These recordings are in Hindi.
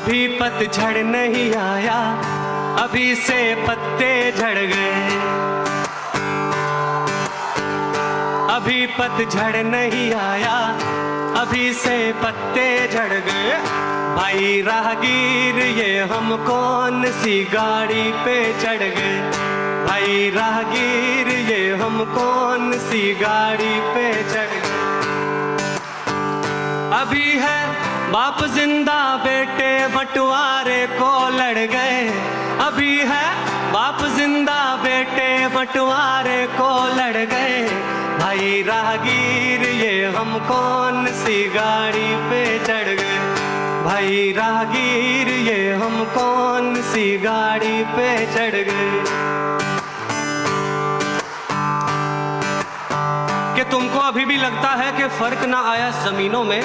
अभी पतझड़ नहीं आया, अभी से पत्ते झड़ गए। अभी पतझड़ नहीं आया, अभी से पत्ते झड़ गए। भाई राहगीर ये हम कौन सी गाड़ी पे चढ़ गए। भाई राहगीर ये हम कौन सी गाड़ी पे चढ़ गए। अभी है बाप जिंदा, बेटे बंटवारे को लड़ गए। अभी है बाप जिंदा, बेटे बंटवारे को लड़ गए। भाई राहगीर ये हम कौन सी गाड़ी पे चढ़ गए। भाई राहगीर ये हम कौन सी गाड़ी पे चढ़ गए। कि तुमको अभी भी लगता है कि फर्क ना आया जमीनों में।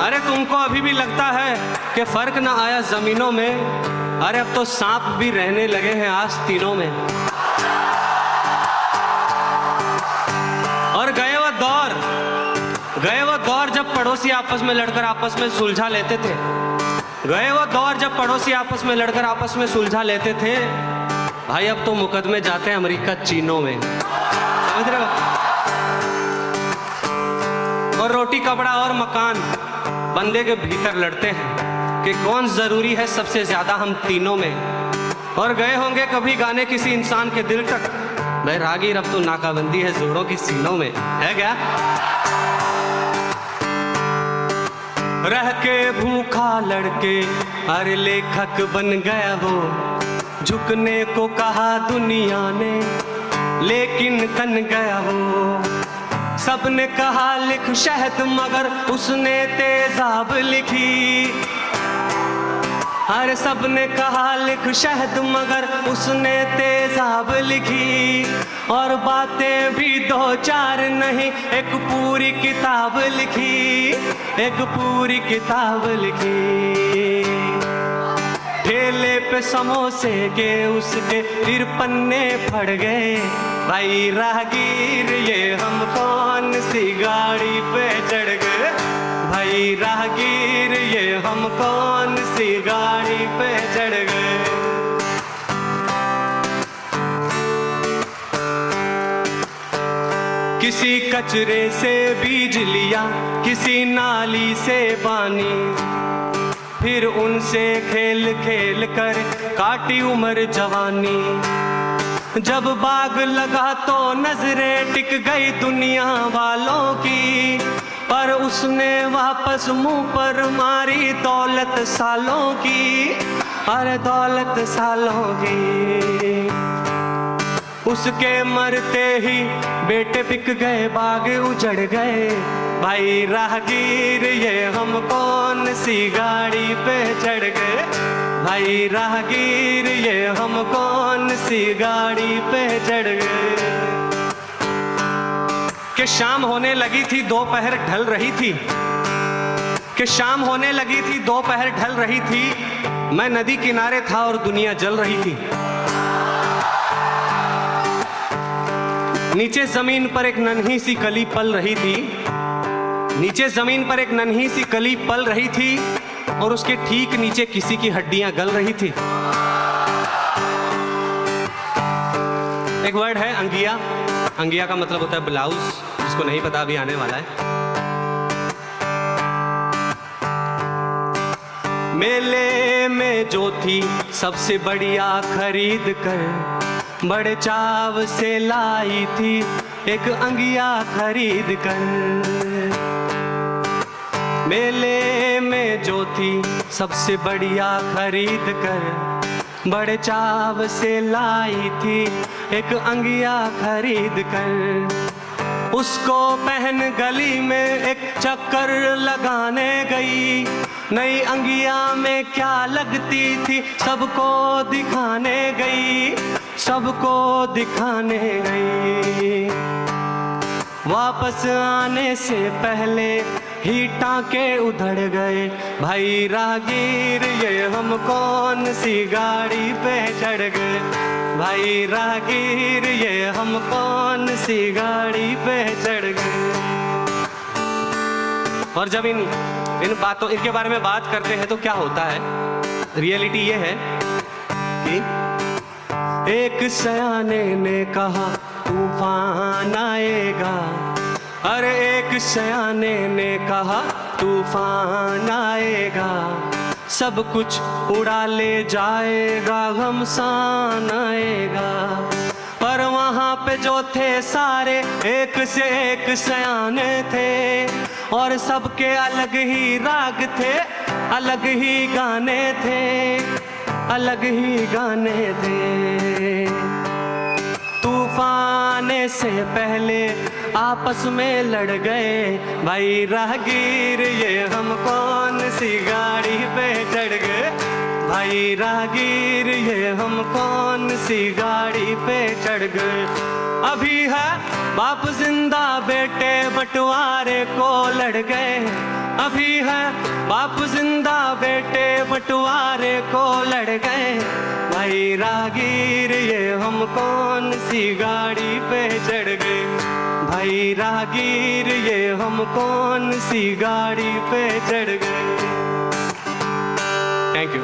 अरे तुमको अभी भी लगता है कि फर्क ना आया जमीनों में। अरे अब तो सांप भी रहने लगे हैं आस्तीनों में। और गए वो दौर जब पड़ोसी आपस में लड़कर आपस में सुलझा लेते थे। गए वो दौर जब पड़ोसी आपस में लड़कर आपस में सुलझा लेते थे। भाई अब तो मुकदमे जाते हैं अमेरिका चीनों में, समझ रहे हो। और रोटी कपड़ा और मकान बंदे के भीतर लड़ते हैं कि कौन जरूरी है सबसे ज्यादा हम तीनों में। और गए होंगे कभी गाने किसी इंसान के दिल तक, भाई राहगीर अब तो नाकाबंदी है जोड़ों की सीनों में, है क्या। रह के भूखा लड़के अरे लेखक बन गया वो। झुकने को कहा दुनिया ने लेकिन तन गया वो। सबने कहा लिख शहद मगर उसने तेजाब लिखी। हर सबने कहा लिख शहद मगर उसने तेजाब लिखी। और बातें भी दो चार नहीं एक पूरी किताब लिखी। एक पूरी किताब लिखी। ठेले पे समोसे के उसके फिर पन्ने फड़ गए। भाई राहगीर ये हम कौन सी गाड़ी पे चढ़ गए। भाई राहगीर ये हम कौन सी गाड़ी पे चढ़ गए। किसी कचरे से बीज लिया, किसी नाली से पानी। फिर उनसे खेल खेल कर काटी उम्र जवानी। जब बाग लगा तो नजरें टिक गई दुनिया वालों की। पर उसने वापस मुंह पर मारी दौलत सालों की। अरे दौलत सालों की। उसके मरते ही बेटे बिक गए, बाग उजड़ गए। भाई राहगीर ये हम कौन सी गाड़ी पे चढ़ गए। भाई राहगीर ये हम कौन सी गाड़ी पे चढ़ गए। कि शाम होने लगी थी दोपहर ढल रही थी। कि शाम होने लगी थी दोपहर ढल रही थी। मैं नदी किनारे था और दुनिया जल रही थी। नीचे जमीन पर एक नन्ही सी कली पल रही थी। नीचे जमीन पर एक नन्ही सी कली पल रही थी। और उसके ठीक नीचे किसी की हड्डियां गल रही थी। एक वर्ड है अंगिया। अंगिया का मतलब होता है ब्लाउज, जिसको नहीं पता अभी आने वाला है। मेले में जो थी सबसे बढ़िया खरीद कर, बड़े चाव से लाई थी एक अंगिया खरीद कर। मेले में जो थी सबसे बढ़िया खरीद कर, बड़े चाव से लाई थी एक अंगिया खरीद कर। उसको पहन गली में एक चक्कर लगाने गई। नई अंगिया में क्या लगती थी सबको दिखाने गई। सबको दिखाने गई। वापस आने से पहले ही टांके उधड़ गए। भाई राहगीर ये हम कौन सी गाड़ी पे चढ़ गए। भाई राहगीर ये हम कौन सी गाड़ी पे चढ़ गए। और जब इन बातों इनके बारे में बात करते हैं तो क्या होता है, रियलिटी ये है कि एक सयाने ने कहा तूफान आएगा, अरे एक सयाने ने कहा तूफान आएगा, सब कुछ उड़ा ले जाएगा, घमसान आएगा। पर वहाँ पे जो थे सारे एक से एक सयाने थे, और सबके अलग ही राग थे, अलग ही गाने थे, अलग ही गाने थे। तूफान से पहले आपस में लड़ गए भाई राहगीर, ये हम कौन सी गाड़ी पे चढ़ गए, भाई राहगीर ये हम कौन सी गाड़ी पे चढ़ गए। अभी है बाप जिंदा बेटे बंटवारे को लड़ गए, अभी है बाप जिंदा बेटे बंटवारे को लड़ गए, भाई राहगीर ये हम कौन सी गाड़ी पे चढ़ गए, भाई राहगीर ये हम कौन सी गाड़ी पे चढ़ गए। Thank you.